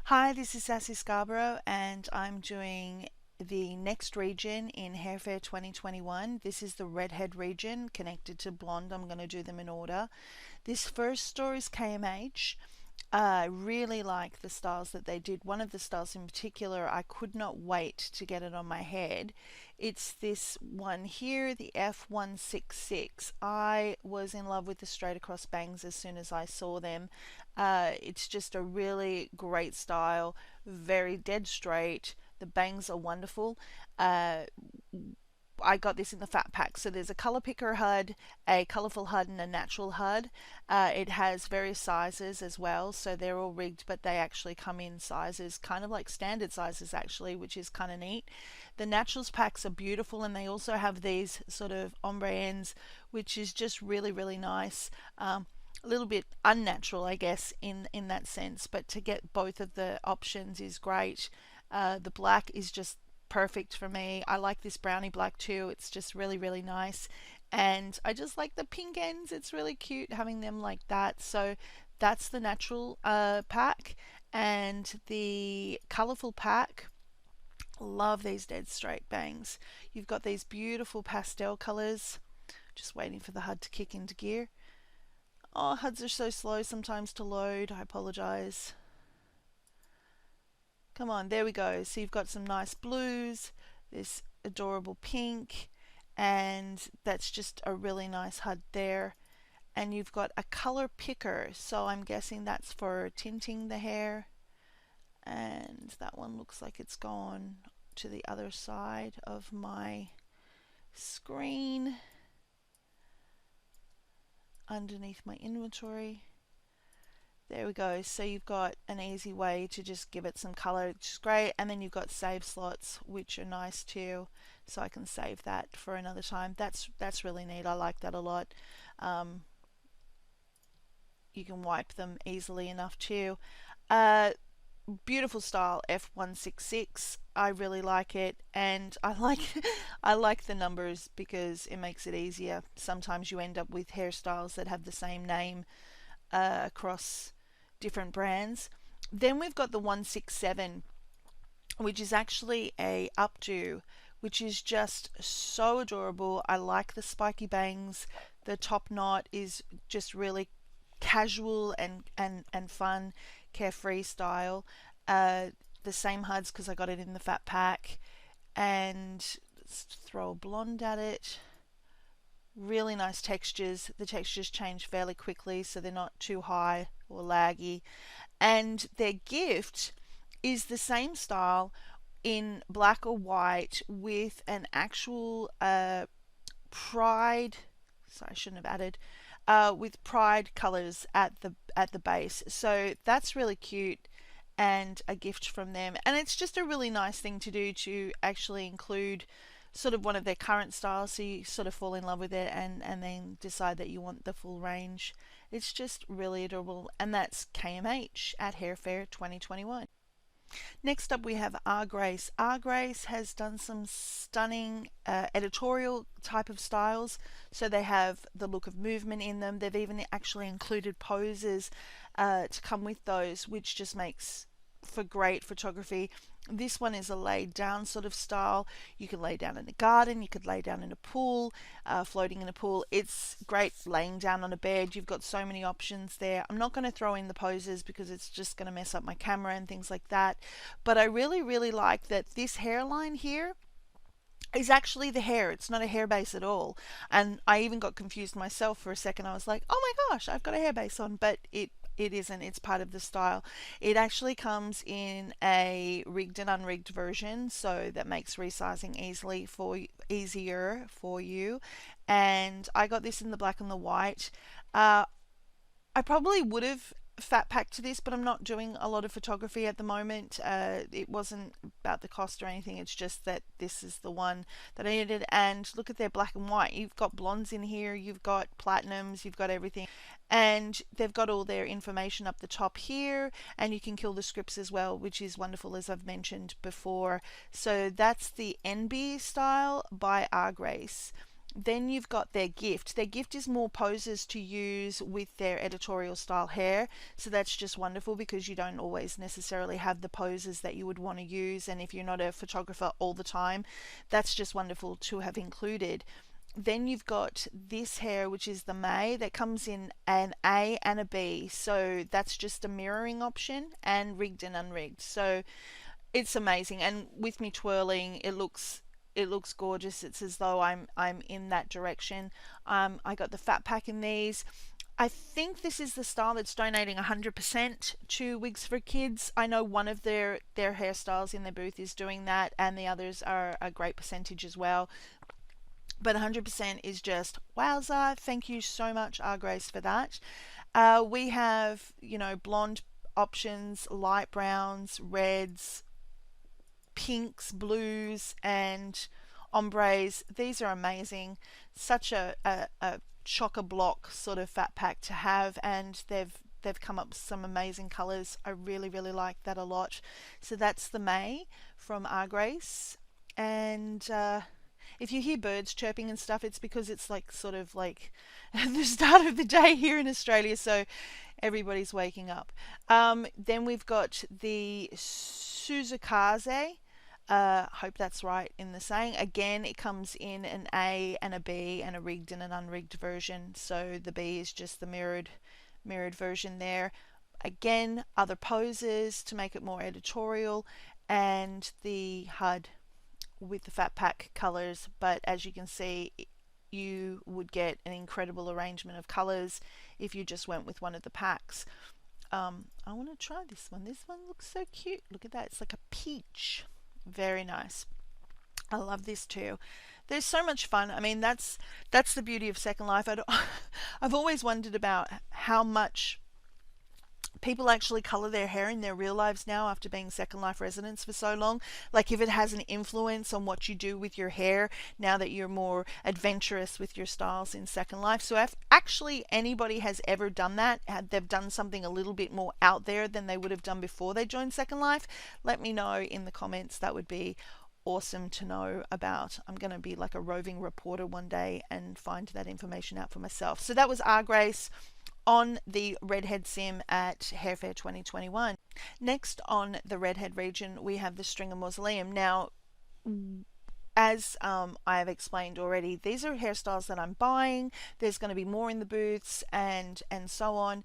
Hi, this is Sassy Scarborough, and I'm doing the next region in Hair Fair 2021. This is the redhead region connected to blonde. I'm going to do them in order. This first store is KMH. I really like the styles that they did. One of the styles in particular, I could not wait to get it on my head. It's this one here, the F166. I was in love with the straight across bangs as soon as I saw them. It's just a really great style, very dead straight. The bangs are wonderful. I got this in the fat pack. So there's a color picker HUD, a colorful HUD, and a natural HUD. It has various sizes as well, so they're all rigged, but they actually come in sizes kind of like standard sizes actually, which is kind of neat. The naturals packs are beautiful, and they also have these sort of ombre ends, which is just really, really nice. A little bit unnatural, I guess, in that sense, but to get both of the options is great. The black is just perfect for me. I like this brownie black too. It's just really, really nice. And I just like the pink ends. It's really cute having them like that. So that's the natural pack. And the colorful pack, love these dead straight bangs. You've got these beautiful pastel colors. Just waiting for the HUD to kick into gear. Oh, HUDs are so slow sometimes to load. I apologize. Come on, there we go. So you've got some nice blues, this adorable pink, and that's just a really nice HUD there. And you've got a color picker, so I'm guessing that's for tinting the hair. And that one looks like it's gone to the other side of my screen underneath my inventory. There we go. So you've got an easy way to just give it some color, which is great. And then you've got save slots, which are nice too. So I can save that for another time. That's really neat. I like that a lot. You can wipe them easily enough too. Beautiful style F166. I really like it, and I like I like the numbers because it makes it easier. Sometimes you end up with hairstyles that have the same name across different brands. Then we've got the 167, which is actually a updo, which is just so adorable. I like the spiky bangs. The top knot is just really casual and fun, carefree style. The same HUDs because I got it in the fat pack. And let's throw a blonde at it. Really nice textures. The textures change fairly quickly, so they're not too high or laggy. And their gift is the same style in black or white with an actual pride. Sorry, I shouldn't have added. With pride colors at the base. So that's really cute and a gift from them. And it's just a really nice thing to do to actually include sort of one of their current styles, so you sort of fall in love with it and then decide that you want the full range. It's just really adorable, and that's KMH at Hair Fair 2021. Next up we have R Grace. R Grace has done some stunning editorial type of styles. So they have the look of movement in them. They've even actually included poses to come with those, which just makes for great photography. This one is a laid down sort of style. You can lay down in a garden, you could lay down in a pool, floating in a pool. It's great laying down on a bed. You've got so many options there. I'm not going to throw in the poses because it's just going to mess up my camera and things like that. But I really, really like that this hairline here is actually the hair. It's not a hair base at all. And I even got confused myself for a second. I was like, oh my gosh, I've got a hair base on, but it isn't. It's part of the style. It actually comes in a rigged and unrigged version, so that makes resizing easier for you. And I got this in the black and the white. I probably would have fat packed to this, but I'm not doing a lot of photography at the moment. It wasn't about the cost or anything. It's just that this is the one that I needed. And look at their black and white. You've got blondes in here, you've got platinums, you've got everything. And they've got all their information up the top here, and you can kill the scripts as well, which is wonderful, as I've mentioned before. So that's the NB style by R Grace. Then you've got their gift. Their gift is more poses to use with their editorial style hair. So that's just wonderful because you don't always necessarily have the poses that you would want to use. And if you're not a photographer all the time, that's just wonderful to have included. Then you've got this hair, which is the May, that comes in an A and a B. So that's just a mirroring option, and rigged and unrigged. So it's amazing. And with me twirling, it looks gorgeous. It's as though I'm in that direction. I got the fat pack in these. I think this is the style that's donating 100% to Wigs for Kids. I know one of their hairstyles in their booth is doing that, and the others are a great percentage as well. But 100% is just wowza. Thank you so much, R Grace, for that. We have, blonde options, light browns, reds, pinks, blues, and ombres. These are amazing. Such a chock-a-block sort of fat pack to have, and they've come up with some amazing colors. I really, really like that a lot. So that's the May from R Grace. And if you hear birds chirping and stuff, it's because it's like sort of like the start of the day here in Australia, so everybody's waking up. Then we've got the Suzukaze. Hope that's right in the saying. Again, it comes in an A and a B and a rigged and an unrigged version. So the B is just the mirrored version there. Again, other poses to make it more editorial, and the HUD with the fat pack colors. But as you can see, you would get an incredible arrangement of colors if you just went with one of the packs. I want to try this one. This one looks so cute. Look at that. It's like a peach. Very nice. I love this too. There's so much fun. I mean, that's the beauty of Second Life. I've always wondered about how much people actually color their hair in their real lives now after being Second Life residents for so long. Like if it has an influence on what you do with your hair now that you're more adventurous with your styles in Second Life. So if actually anybody has ever done that, they've done something a little bit more out there than they would have done before they joined Second Life, let me know in the comments. That would be awesome to know about. I'm going to be like a roving reporter one day and find that information out for myself. So that was R Grace on the Redhead Sim at Hair Fair 2021. Next on the Redhead region, we have the Stringer Mausoleum. Now, as I have explained already, these are hairstyles that I'm buying. There's going to be more in the booths and so on.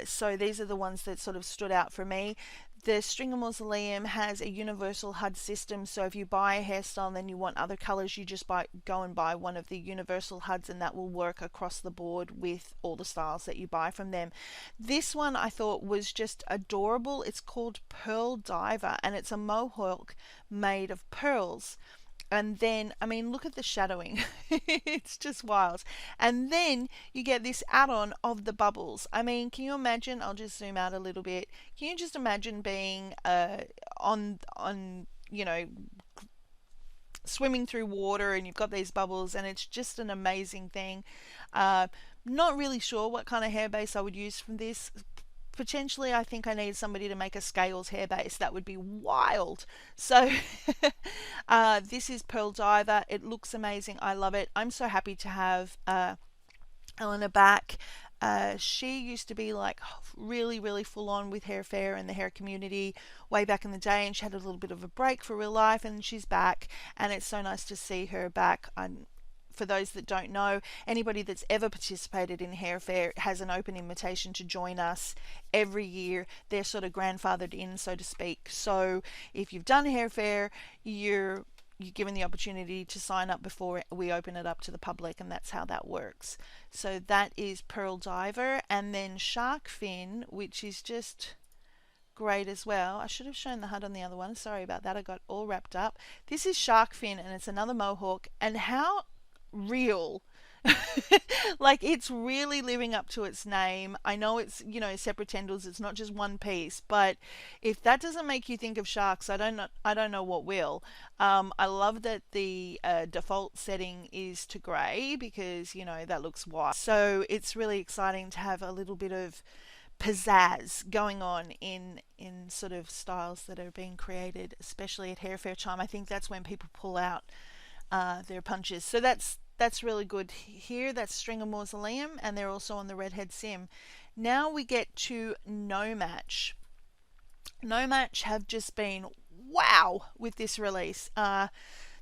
So these are the ones that sort of stood out for me. The Stringer Mausoleum has a universal HUD system, so if you buy a hairstyle and then you want other colors, you just go and buy one of the universal HUDs, and that will work across the board with all the styles that you buy from them. This one I thought was just adorable. It's called Pearl Diver, and it's a mohawk made of pearls. And then, I mean, look at the shadowing. It's just wild. And then you get this add-on of the bubbles. I mean, can you imagine? I'll just zoom out a little bit. Can you just imagine being on swimming through water, and you've got these bubbles, and it's just an amazing thing. Not really sure what kind of hair base I would use from this. Potentially, I think I need somebody to make a Scales hair base. That would be wild. So this is Pearl Diver. It looks amazing. I love it. I'm so happy to have Eleanor back. She used to be like really, really full on with Hair Fair and the hair community way back in the day, and she had a little bit of a break for real life, and she's back, and it's so nice to see her back. For those that don't know, anybody that's ever participated in Hair Fair has an open invitation to join us every year. They're sort of grandfathered in, so to speak. So if you've done Hair Fair, you're given the opportunity to sign up before we open it up to the public, and that's how that works. So that is Pearl Diver, and then Shark Fin, which is just great as well. I should have shown the HUD on the other one. Sorry about that. I got all wrapped up. This is Shark Fin, and it's another mohawk, and how real. Like, it's really living up to its name. I know it's separate tendrils, it's not just one piece, but if that doesn't make you think of sharks, I don't know what will. I love that the default setting is to grey, because that looks white, so it's really exciting to have a little bit of pizzazz going on in sort of styles that are being created, especially at Hair Fair time. I think that's when people pull out their punches. So that's that's really good here. That's Stringer Mausoleum, and they're also on the Redhead Sim. Now we get to No Match. No Match have just been wow with this release.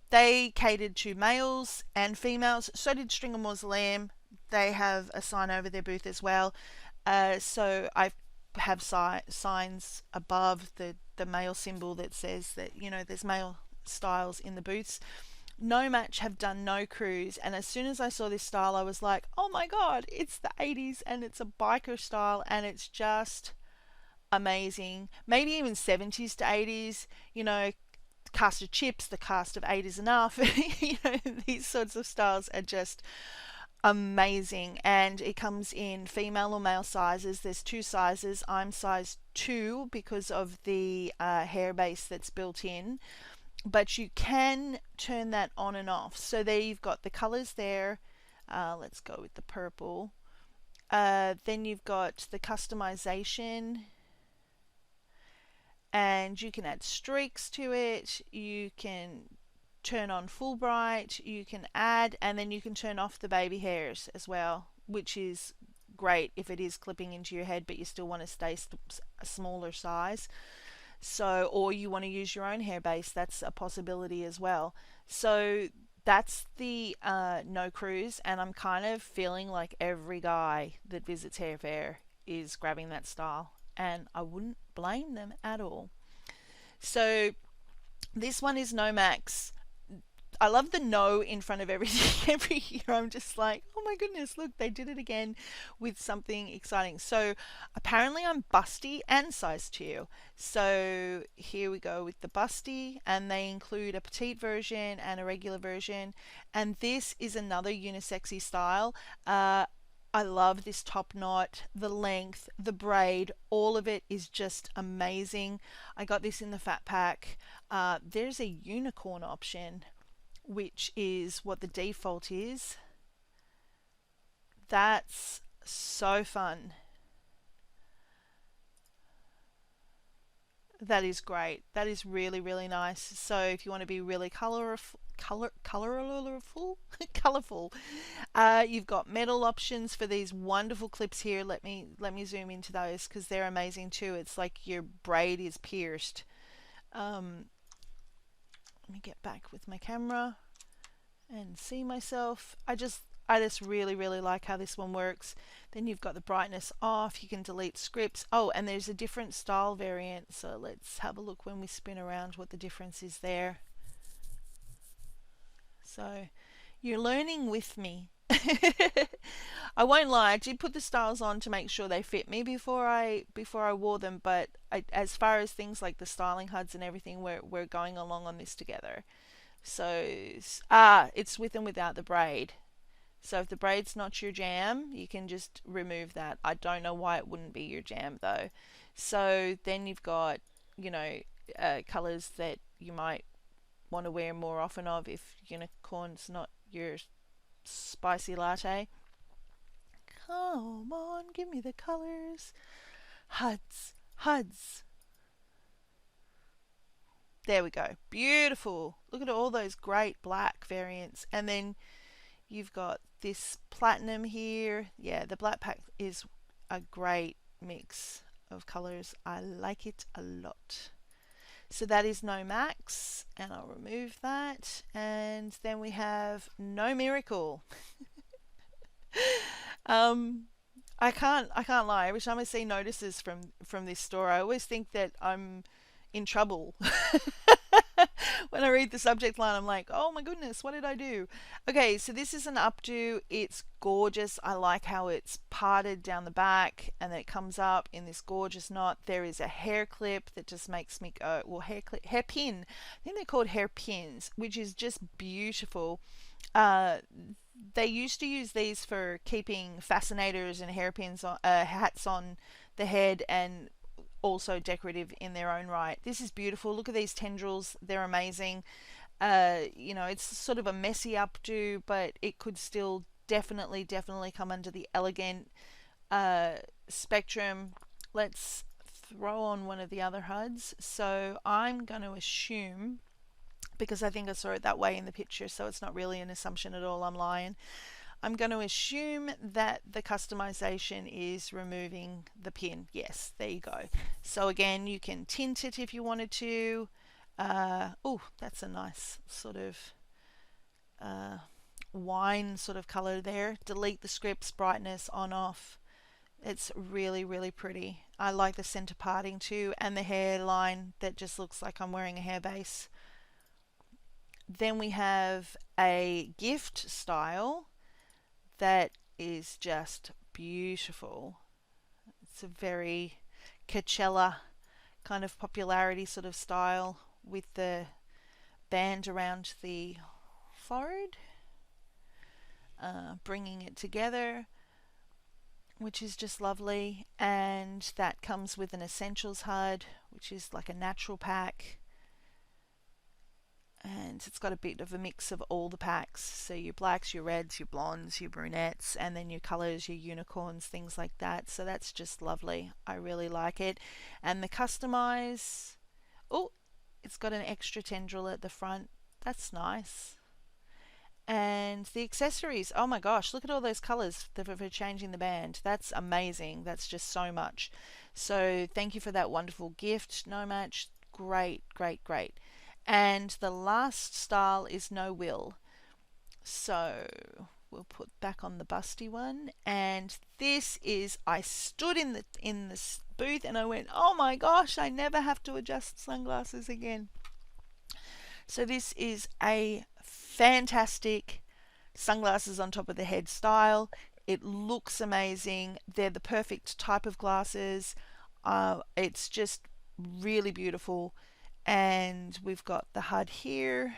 They catered to males and females. So did Stringer Mausoleum. They have a sign over their booth as well. So I have signs above the male symbol that says that, you know, there's male styles in the booths. No Match have done No Cruise, and as soon as I saw this style, I was like, oh my god, it's the 80s and it's a biker style, and it's just amazing. Maybe even 70s to 80s, you know, cast of Chips, the cast of 8 is enough. You know, these sorts of styles are just amazing, and it comes in female or male sizes. There's two sizes. I'm size 2 because of the hair base that's built in, but you can turn that on and off. So there you've got the colors there. Let's go with the purple. Then you've got the customization, and you can add streaks to it. You can turn on Fulbright, you can add, and then you can turn off the baby hairs as well, which is great if it is clipping into your head but you still want to stay a smaller size. So, or you want to use your own hair base, that's a possibility as well. So that's the No Cruise, and I'm kind of feeling like every guy that visits Hair Fair is grabbing that style, and I wouldn't blame them at all. So this one is No Max. I love the no in front of everything every year. I'm just like, oh my goodness, look, they did it again with something exciting. So apparently I'm busty and size 2. So here we go with the busty, and they include a petite version and a regular version. And this is another unisexy style. I love this top knot, the length, the braid, all of it is just amazing. I got this in the fat pack. There's a unicorn option, which is what the default is. That's so fun. That is great. That is really, really nice. So if you want to be really colorful, colorful, you've got metal options for these wonderful clips here. Let me zoom into those because they're amazing too. It's like your braid is pierced. Let me get back with my camera and see myself. I just really, really like how this one works. Then you've got the brightness off. You can delete scripts. Oh, and there's a different style variant. So let's have a look when we spin around what the difference is there. So you're learning with me. I won't lie, I did put the styles on to make sure they fit me before I wore them, but as far as things like the styling HUDs and everything, we're going along on this together. So it's with and without the braid. So if the braid's not your jam, you can just remove that. I don't know why it wouldn't be your jam though. So then you've got, you know, colors that you might want to wear more often of if unicorn's not your spicy latte. Come on, give me the colors. HUDs, HUDs. There we go. Beautiful. Look at all those great black variants. And then you've got this platinum here. Yeah, the black pack is a great mix of colors. I like it a lot. So that is No Max, and I'll remove that. And then we have No Miracle. I can't lie. Every time I see notices from this store, I always think that I'm in trouble. When I read the subject line, I'm like, oh my goodness, what did I do? Okay, so this is an updo. It's gorgeous. I like how it's parted down the back and then it comes up in this gorgeous knot. There is a hair clip that just makes me go, well, hair pin. I think they're called hair pins, which is just beautiful. They used to use these for keeping fascinators and hairpins on, hats on the head, and also decorative in their own right. This is beautiful. Look at these tendrils. They're amazing. You know, it's sort of a messy updo, but it could still definitely come under the elegant spectrum. Let's throw on one of the other HUDs. So I'm going to assume because I think I saw it that way in the picture, so it's not really an assumption at all. I'm lying. I'm going to assume that the customization is removing the pin. Yes, there you go. So again, you can tint it if you wanted to. Oh, that's a nice sort of wine sort of color there. Delete the scripts, brightness, on, off. It's really, really pretty. I like the center parting too, and the hairline that just looks like I'm wearing a hair base. Then we have a gift style that is just beautiful. It's a very Coachella kind of popularity sort of style with the band around the forehead, bringing it together, which is just lovely. And that comes with an essentials HUD, which is like a natural pack, and it's got a bit of a mix of all the packs, so your blacks, your reds, your blondes, your brunettes, and then your colors, your unicorns, things like that. So that's just lovely. I really like it. And the customize, oh, it's got an extra tendril at the front. That's nice. And the accessories, oh my gosh, look at all those colors for changing the band. That's amazing. That's just so much. So thank you for that wonderful gift, No Match. Great, great, great. And the last style is No Will. So we'll put back on the busty one. And this is, I stood in the booth and I went, oh my gosh, I never have to adjust sunglasses again. So this is a fantastic sunglasses on top of the head style. It looks amazing. They're the perfect type of glasses. It's just really beautiful. And we've got the HUD here,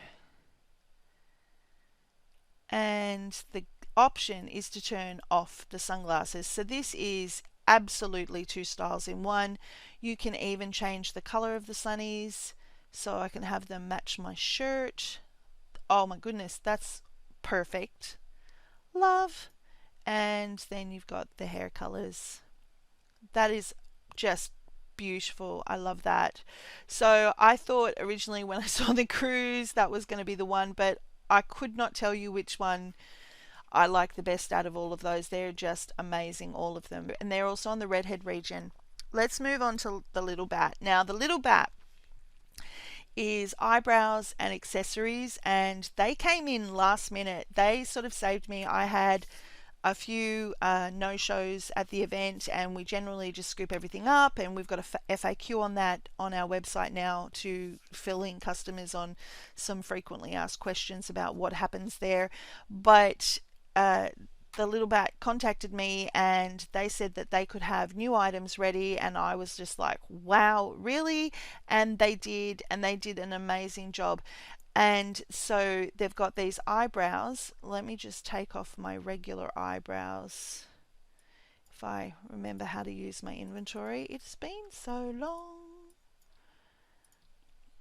and the option is to turn off the sunglasses. So this is absolutely two styles in one. You can even change the color of the sunnies, so I can have them match my shirt. Oh my goodness, that's perfect. Love. And then you've got the hair colors. That is just beautiful. I love that. So I thought originally when I saw the cruise that was going to be the one, but I could not tell you which one I like the best out of all of those. They're just amazing, all of them. And they're also on the redhead region. Let's move on to the Little Bat. Now the Little Bat is eyebrows and accessories, and they came in last minute. They sort of saved me. I had a few no-shows at the event, and we generally just scoop everything up, and we've got a FAQ on that on our website now to fill in customers on some frequently asked questions about what happens there. But the Little Bat contacted me and they said that they could have new items ready, and I was just like, wow, really? And they did, and they did an amazing job. And so they've got these eyebrows. Let me just take off my regular eyebrows if I remember how to use my inventory. It's been so long.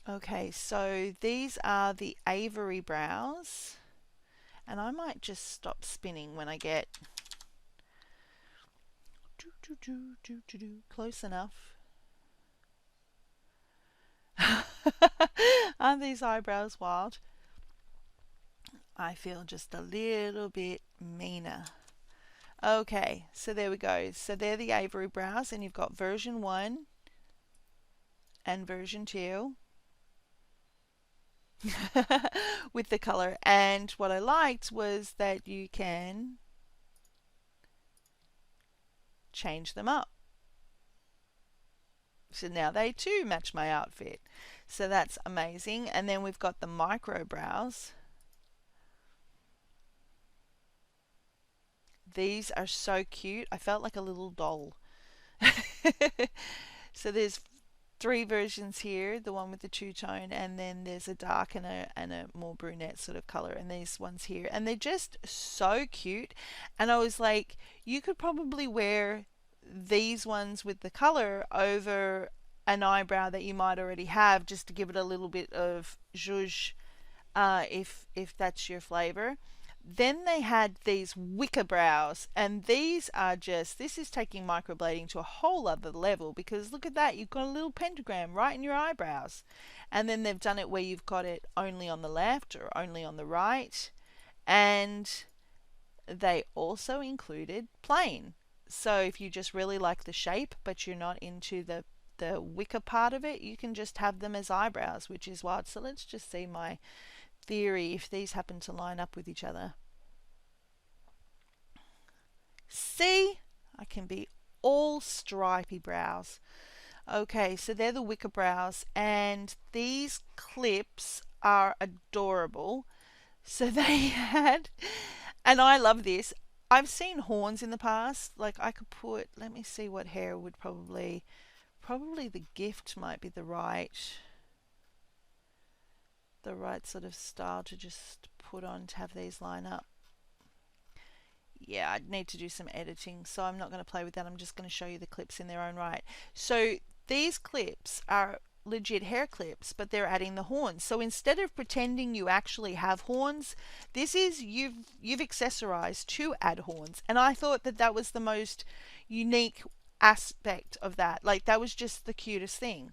Okay, so these are the Avery brows, and I might just stop spinning when I get close enough. Aren't these eyebrows wild? I feel just a little bit meaner. Okay, so there we go. So they're the Avery brows, and you've got version 1 and version 2 with the color. And what I liked was that you can change them up. So now they too match my outfit. So that's amazing. And then we've got the micro brows. These are so cute. I felt like a little doll. So there's 3 versions here, the one with the two-tone, and then there's a dark and a more brunette sort of color, and these ones here, and they're just so cute. And I was like, you could probably wear these ones with the color over an eyebrow that you might already have, just to give it a little bit of zhuzh, if that's your flavor. Then they had these wicker brows, and these are just, this is taking microblading to a whole other level, because look at that, you've got a little pentagram right in your eyebrows. And then they've done it where you've got it only on the left or only on the right. And they also included plain. So if you just really like the shape but you're not into the wicker part of it, you can just have them as eyebrows, which is wild. So let's just see my theory if these happen to line up with each other. See, I can be all stripy brows. Okay, so they're the wicker brows, and these clips are adorable. So they had, and I love this. I've seen horns in the past. Like I could put, let me see what hair would probably the gift might be the right sort of style to just put on to have these line up. Yeah, I'd need to do some editing, so I'm not going to play with that. I'm just going to show you the clips in their own right. So these clips are legit hair clips, but they're adding the horns. So instead of pretending you actually have horns, this is you've accessorized to add horns. And I thought that that was the most unique aspect of that. Like that was just the cutest thing.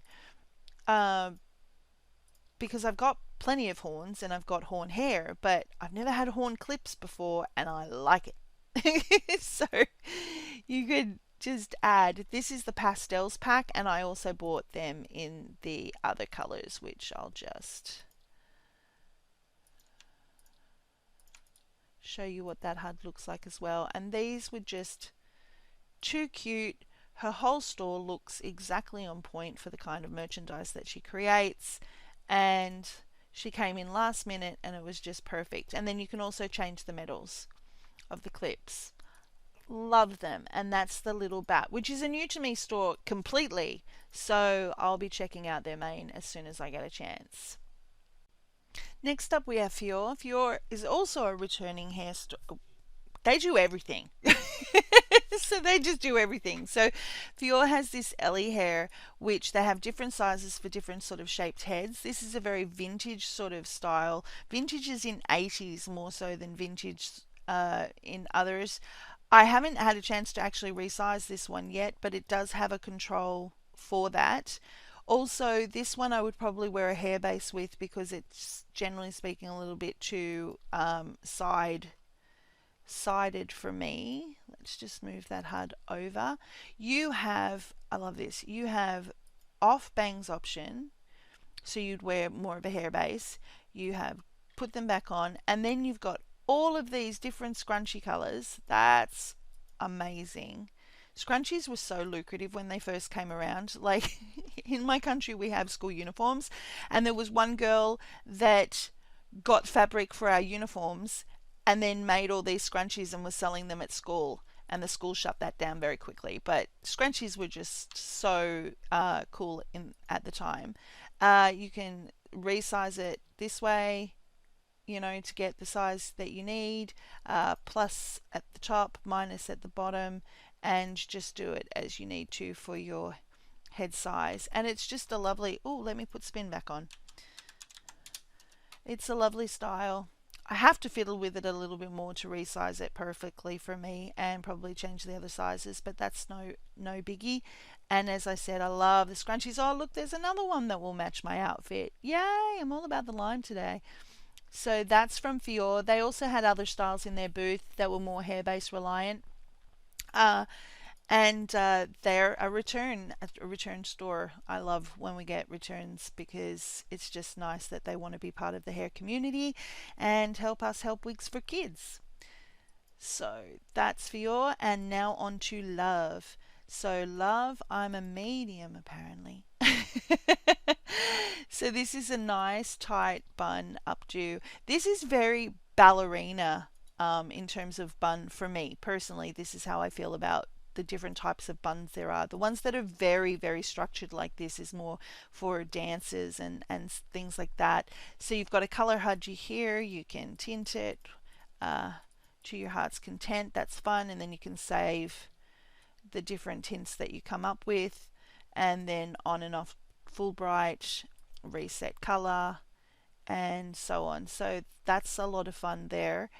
Because I've got plenty of horns and I've got horn hair, but I've never had horn clips before, and I like it. So you could just add, this is the pastels pack, and I also bought them in the other colors, which I'll just show you what that HUD looks like as well. And these were just too cute. Her whole store looks exactly on point for the kind of merchandise that she creates, and she came in last minute and it was just perfect. And then you can also change the metals of the clips. Love them. And that's the Little Bat, which is a new to me store completely, so I'll be checking out their main as soon as I get a chance. Next up we have Fior. Fior is also a returning hair store. They do everything. So they just do everything. So Fior has this Ellie hair, which they have different sizes for different sort of shaped heads. This is a very vintage sort of style. Vintage is in 80s more so than vintage in others. I haven't had a chance to actually resize this one yet, but it does have a control for that. Also, this one I would probably wear a hair base with, because it's generally speaking a little bit too sided for me. Let's just move that HUD over. You have, I love this, you have off bangs option, so you'd wear more of a hair base. You have put them back on, and then you've got all of these different scrunchy colors. That's amazing. Scrunchies were so lucrative when they first came around. Like in my country we have school uniforms, and there was one girl that got fabric for our uniforms and then made all these scrunchies and was selling them at school, and the school shut that down very quickly. But scrunchies were just so cool at the time. You can resize it this way, you know, to get the size that you need, plus at the top, minus at the bottom, and just do it as you need to for your head size. And it's just a lovely, oh, let me put spin back on. It's a lovely style. I have to fiddle with it a little bit more to resize it perfectly for me, and probably change the other sizes, but that's no biggie. And as I said, I love the scrunchies. Oh look, there's another one that will match my outfit. Yay, I'm all about the lime today. So that's from Fior. They also had other styles in their booth that were more hair base reliant. And they're a return store. I love when we get returns, because it's just nice that they want to be part of the hair community and help us help wigs for kids. So that's Fior, and now on to Love. So Love, I'm a medium apparently. So this is a nice tight bun updo. This is very ballerina in terms of bun for me personally. This is how I feel about the different types of buns there are. The ones that are very, very structured like this is more for dancers and things like that. So you've got a color hudgy here. You can tint it to your heart's content. That's fun. And then you can save the different tints that you come up with, and then on and off full bright, reset color, and so on. So that's a lot of fun there.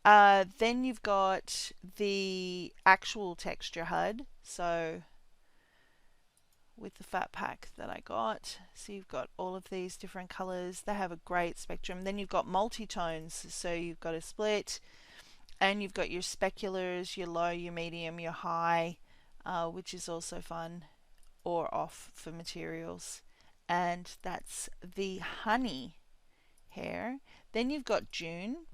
Then you've got the actual texture HUD. So with the fat pack that I got, so you've got all of these different colors. They have a great spectrum. Then you've got multi-tones, so you've got a split, and you've got your speculars, your low, your medium, your high, which is also fun, or off for materials. And that's the honey hair. Then you've got June,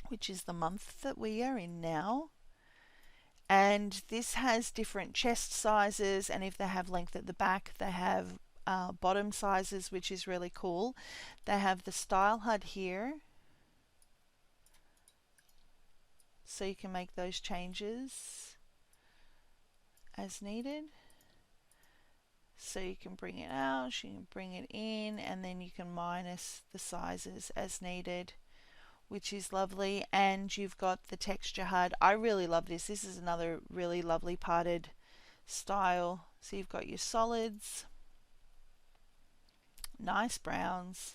which is the month that we are in now. And this has different chest sizes, and if they have length at the back, they have bottom sizes, which is really cool. They have the style HUD here, so you can make those changes as needed. So you can bring it out, you can bring it in, and then you can minus the sizes as needed, which is lovely. And you've got the texture HUD. I really love this. This is another really lovely parted style. So you've got your solids, nice browns,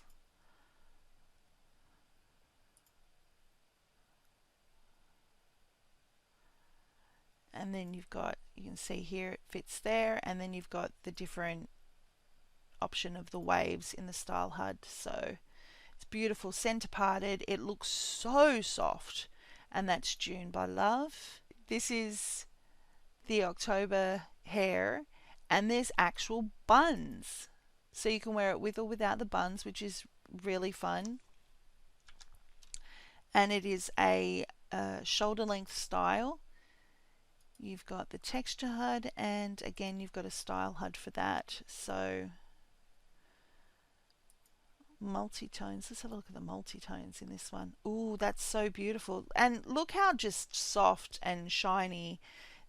and then you've got, you can see here it fits there, and then you've got the different option of the waves in the style HUD. So it's beautiful, center parted. It looks so soft, and that's June by Love. This is the October hair, and there's actual buns, so you can wear it with or without the buns, which is really fun. And it is a shoulder length style. You've got the texture HUD, and again you've got a style HUD for that. So multi-tones, let's have a look at the multi-tones in this one. Ooh, that's so beautiful. And look how just soft and shiny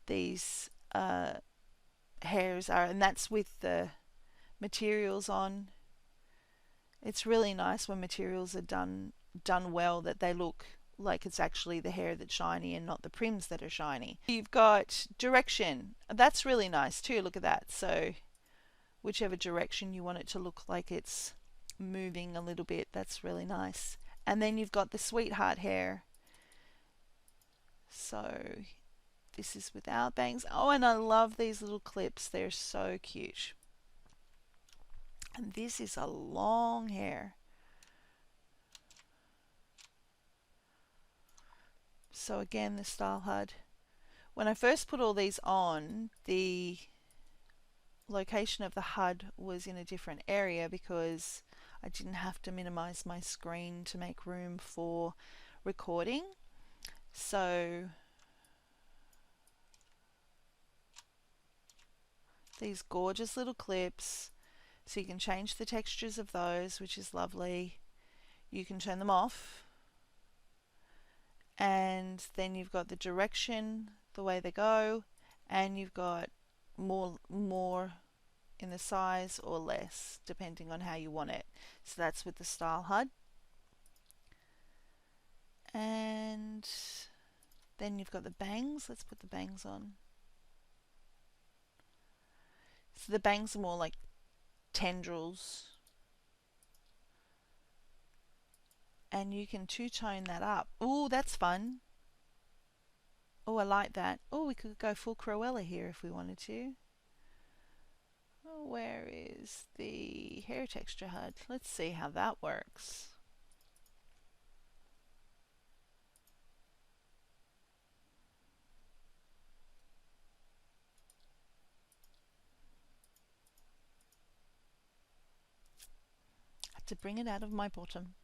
these hairs are, and that's with the materials on. It's really nice when materials are done well, that they look like it's actually the hair that's shiny and not the prims that are shiny. You've got direction. That's really nice too. Look at that. So whichever direction you want it to look like it's moving a little bit, that's really nice. And then you've got the sweetheart hair. So this is without bangs. Oh, and I love these little clips. They're so cute. And this is a long hair. So again, the style HUD. When I first put all these on, the location of the HUD was in a different area because I didn't have to minimize my screen to make room for recording. So these gorgeous little clips, so you can change the textures of those, which is lovely. You can turn them off, and then you've got the direction, the way they go, and you've got more in the size or less depending on how you want it. So that's with the style HUD. And then you've got the bangs. Let's put the bangs on. So the bangs are more like tendrils, and you can two-tone that up. Oh, that's fun. Oh, I like that. Oh, we could go full Cruella here if we wanted to. Oh, where is the hair texture HUD? Let's see how that works. Had to bring it out of my bottom.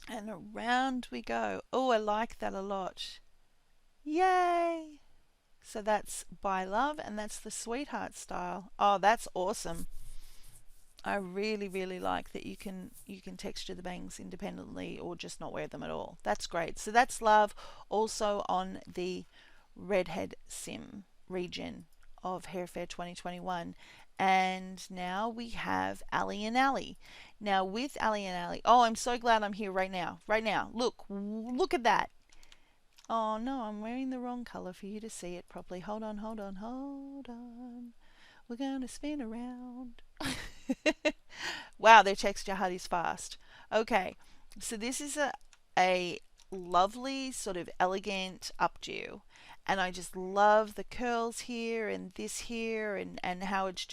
And around we go. Oh, I like that a lot. Yay! So that's by Love, and that's the sweetheart style. Oh, that's awesome. I really, really like that you can texture the bangs independently or just not wear them at all. That's great. So that's Love, also on the Redhead Sim region of Hair Fair 2021. And now we have Ali and Ali. Now with Ali and Ali, oh, I'm so glad I'm here right now. Right now. Look at that. Oh no, I'm wearing the wrong color for you to see it properly. Hold on, hold on, hold on. We're going to spin around. Wow, their texture HUD is fast. Okay, So this is a lovely sort of elegant updo, and I just love the curls here and this here, and how it's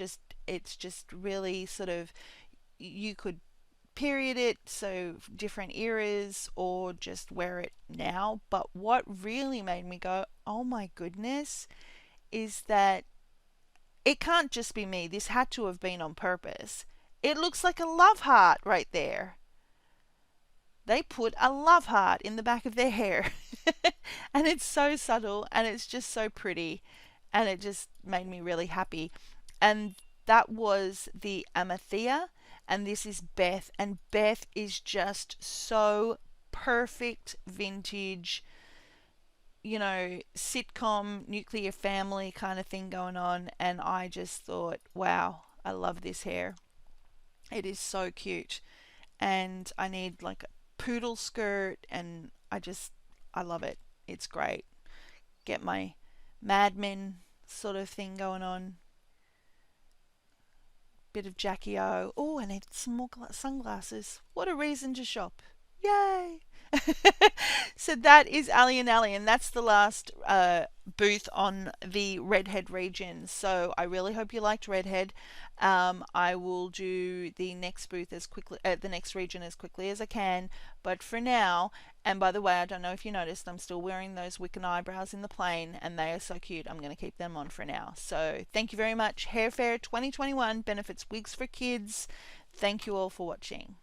just really sort of, you could period it, so different eras, or just wear it now. But what really made me go, oh my goodness, is that it can't just be me. This had to have been on purpose. It looks like a love heart right there. They put a love heart in the back of their hair. And it's so subtle and it's just so pretty. And it just made me really happy. And that was the Amathea. And this is Beth. And Beth is just so perfect vintage, sitcom, nuclear family kind of thing going on. And I just thought, wow, I love this hair. It is so cute. And I need like a poodle skirt, and I love it. It's great. Get my Mad Men sort of thing going on. Bit of Jackie O. Oh, I need some more sunglasses. What a reason to shop. Yay! So that is Ali and Ali, and that's the last booth on the Redhead region. So I really hope you liked Redhead. I will do the next booth as quickly, the next region as quickly as I can. But for now, and by the way, I don't know if you noticed, I'm still wearing those Wiccan eyebrows in the plain, and they are so cute. I'm going to keep them on for now. So thank you very much. Hair Fair 2021 benefits wigs for kids. Thank you all for watching.